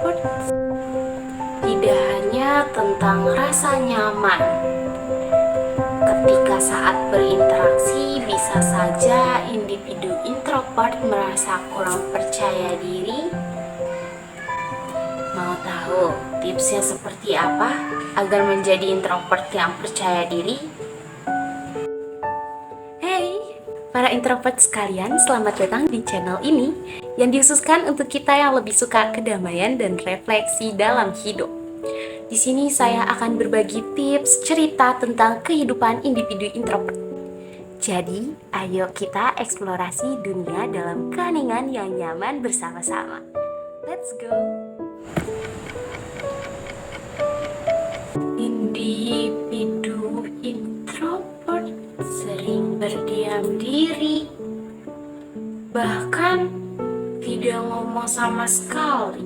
introvert tidak hanya tentang rasa nyaman. Ketika saat berinteraksi, bisa saja individu introvert merasa kurang percaya diri. Mau tahu tipsnya seperti apa agar menjadi introvert yang percaya diri? Hey, para introvert sekalian, selamat datang di channel ini yang dikhususkan untuk kita yang lebih suka kedamaian dan refleksi dalam hidup. Di sini saya akan berbagi tips cerita tentang kehidupan individu introvert. Jadi, ayo kita eksplorasi dunia dalam keheningan yang nyaman bersama-sama. Let's go! Individu introvert sering berdiam diri, bahkan tidak ngomong sama sekali.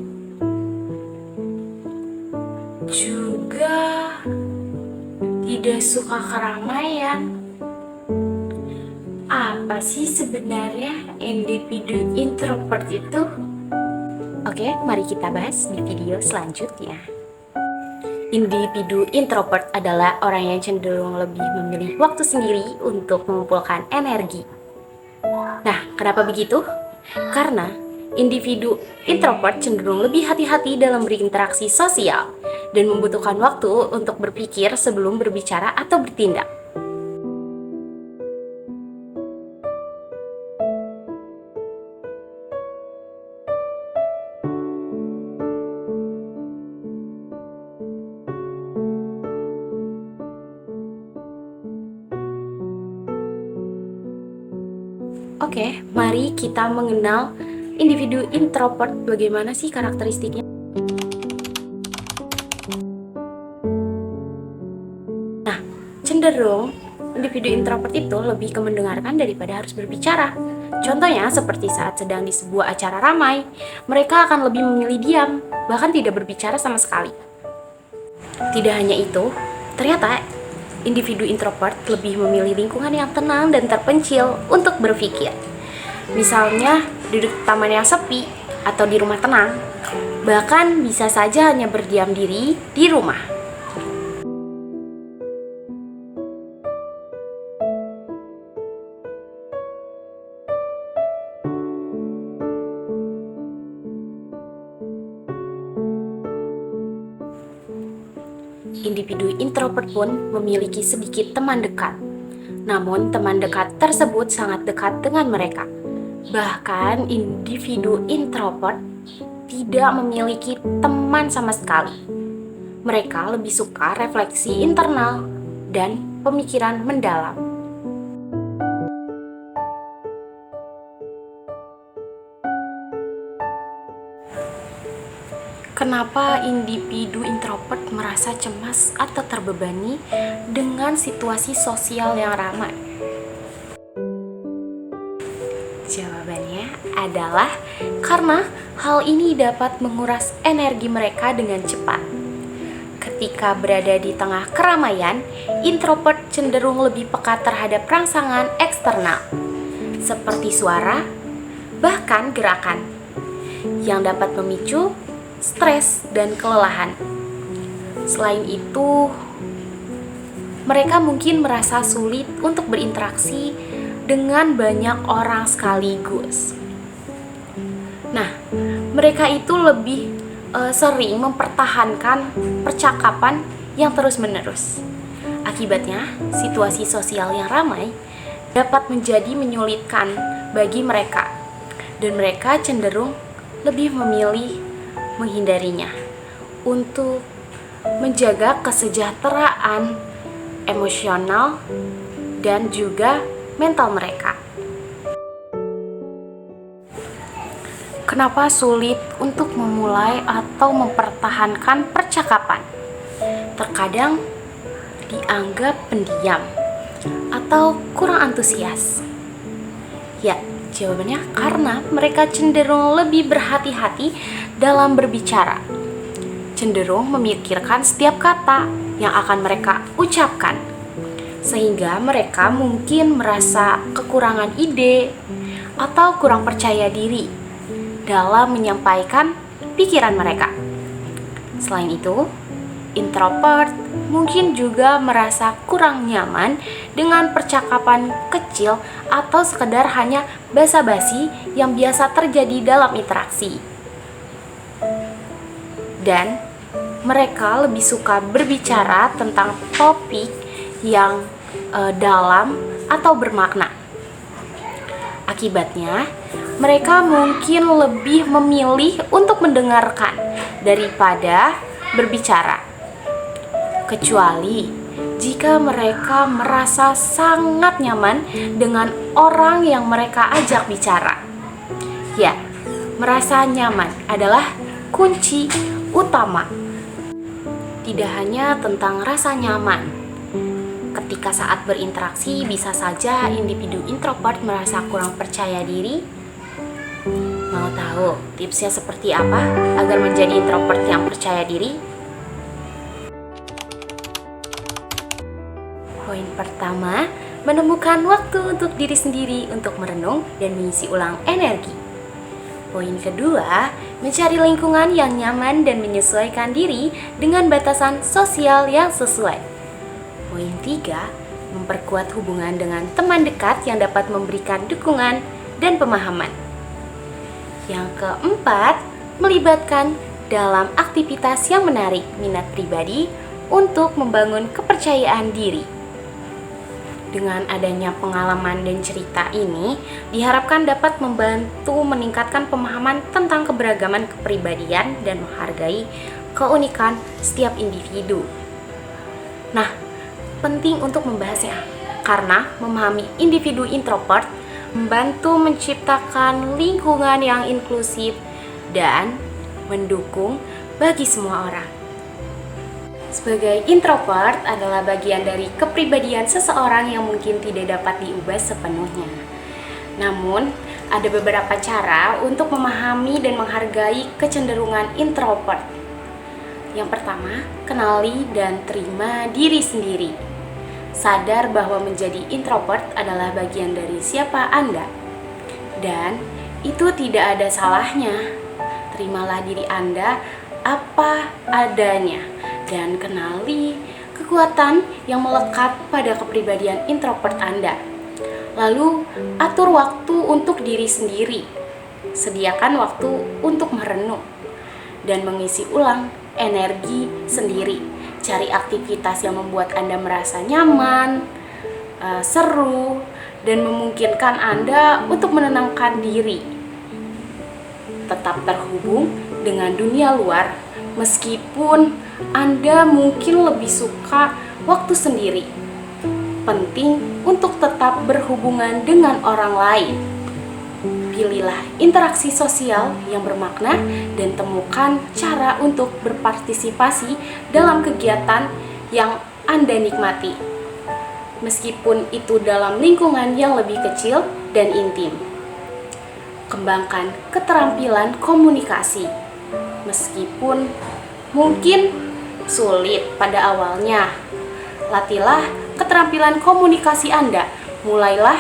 Juga tidak suka keramaian. Apa sih sebenarnya individu introvert itu? Oke, mari kita bahas di video selanjutnya. Individu introvert adalah orang yang cenderung lebih memilih waktu sendiri untuk mengumpulkan energi. Nah, kenapa begitu? Karena individu introvert cenderung lebih hati-hati dalam berinteraksi sosial dan membutuhkan waktu untuk berpikir sebelum berbicara atau bertindak. Oke, mari kita mengenal individu introvert. Bagaimana sih karakteristiknya? Nah, cenderung individu introvert itu lebih ke mendengarkan daripada harus berbicara. Contohnya seperti saat sedang di sebuah acara ramai, mereka akan lebih memilih diam, bahkan tidak berbicara sama sekali. Tidak hanya itu, ternyata individu introvert lebih memilih lingkungan yang tenang dan terpencil untuk berpikir. Misalnya, duduk di taman yang sepi atau di rumah tenang. Bahkan bisa saja hanya berdiam diri di rumah. Individu introvert pun memiliki sedikit teman dekat. Namun, teman dekat tersebut sangat dekat dengan mereka. Bahkan, individu introvert tidak memiliki teman sama sekali. Mereka lebih suka refleksi internal dan pemikiran mendalam. Kenapa individu introvert merasa cemas atau terbebani dengan situasi sosial yang ramai? Jawabannya adalah karena hal ini dapat menguras energi mereka dengan cepat. Ketika berada di tengah keramaian, introvert cenderung lebih peka terhadap rangsangan eksternal, seperti suara, bahkan gerakan, yang dapat memicu stres dan kelelahan. Selain itu, mereka mungkin merasa sulit untuk berinteraksi dengan banyak orang sekaligus. Nah, mereka itu lebih sering mempertahankan percakapan yang terus-menerus. Akibatnya, situasi sosial yang ramai dapat menjadi menyulitkan bagi mereka, dan mereka cenderung lebih memilih menghindarinya untuk menjaga kesejahteraan emosional dan juga mental mereka. Kenapa sulit untuk memulai atau mempertahankan percakapan? Terkadang dianggap pendiam atau kurang antusias. Ya, jawabannya karena mereka cenderung lebih berhati-hati dalam berbicara, cenderung memikirkan setiap kata yang akan mereka ucapkan, sehingga mereka mungkin merasa kekurangan ide atau kurang percaya diri dalam menyampaikan pikiran mereka. Selain itu, introvert mungkin juga merasa kurang nyaman dengan percakapan kecil atau sekedar hanya basa-basi yang biasa terjadi dalam interaksi. Dan mereka lebih suka berbicara tentang topik yang dalam atau bermakna. Akibatnya, mereka mungkin lebih memilih untuk mendengarkan daripada berbicara. Kecuali jika mereka merasa sangat nyaman dengan orang yang mereka ajak bicara. Ya, merasa nyaman adalah kunci utama. Tidak hanya tentang rasa nyaman. Ketika saat berinteraksi, bisa saja individu introvert merasa kurang percaya diri. Mau tahu tipsnya seperti apa agar menjadi introvert yang percaya diri? Poin pertama, menemukan waktu untuk diri sendiri untuk merenung dan mengisi ulang energi. Poin kedua, mencari lingkungan yang nyaman dan menyesuaikan diri dengan batasan sosial yang sesuai. Poin tiga, memperkuat hubungan dengan teman dekat yang dapat memberikan dukungan dan pemahaman. Yang keempat, melibatkan dalam aktivitas yang menarik minat pribadi untuk membangun kepercayaan diri. Dengan adanya pengalaman dan cerita ini, diharapkan dapat membantu meningkatkan pemahaman tentang keberagaman kepribadian dan menghargai keunikan setiap individu. Nah, penting untuk membahasnya karena memahami individu introvert membantu menciptakan lingkungan yang inklusif dan mendukung bagi semua orang. Sebagai introvert adalah bagian dari kepribadian seseorang yang mungkin tidak dapat diubah sepenuhnya. Namun, ada beberapa cara untuk memahami dan menghargai kecenderungan introvert. Yang pertama, kenali dan terima diri sendiri. Sadar bahwa menjadi introvert adalah bagian dari siapa Anda. Dan itu tidak ada salahnya. Terimalah diri Anda apa adanya. Dan kenali kekuatan yang melekat pada kepribadian introvert Anda. Lalu, atur waktu untuk diri sendiri. Sediakan waktu untuk merenung dan mengisi ulang energi sendiri. Cari aktivitas yang membuat Anda merasa nyaman, seru, dan memungkinkan Anda untuk menenangkan diri. Tetap terhubung dengan dunia luar, meskipun Anda mungkin lebih suka waktu sendiri. Penting untuk tetap berhubungan dengan orang lain. Pilihlah interaksi sosial yang bermakna dan temukan cara untuk berpartisipasi dalam kegiatan yang Anda nikmati. Meskipun itu dalam lingkungan yang lebih kecil dan intim. Kembangkan keterampilan komunikasi. Meskipun mungkin sulit pada awalnya. Latihlah keterampilan komunikasi Anda. Mulailah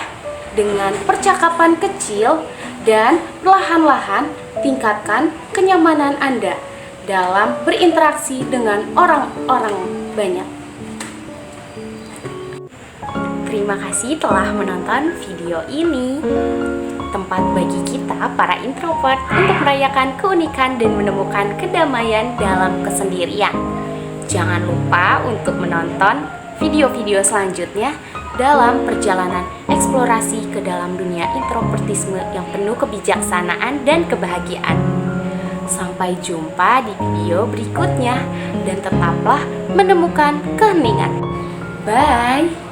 dengan percakapan kecil dan perlahan-lahan tingkatkan kenyamanan Anda dalam berinteraksi dengan orang-orang banyak. Terima kasih telah menonton video ini. Tempat bagi kita para introvert untuk merayakan keunikan dan menemukan kedamaian dalam kesendirian. Jangan lupa untuk menonton video-video selanjutnya dalam perjalanan eksplorasi ke dalam dunia introvertisme yang penuh kebijaksanaan dan kebahagiaan. Sampai jumpa di video berikutnya dan tetaplah menemukan keheningan. Bye!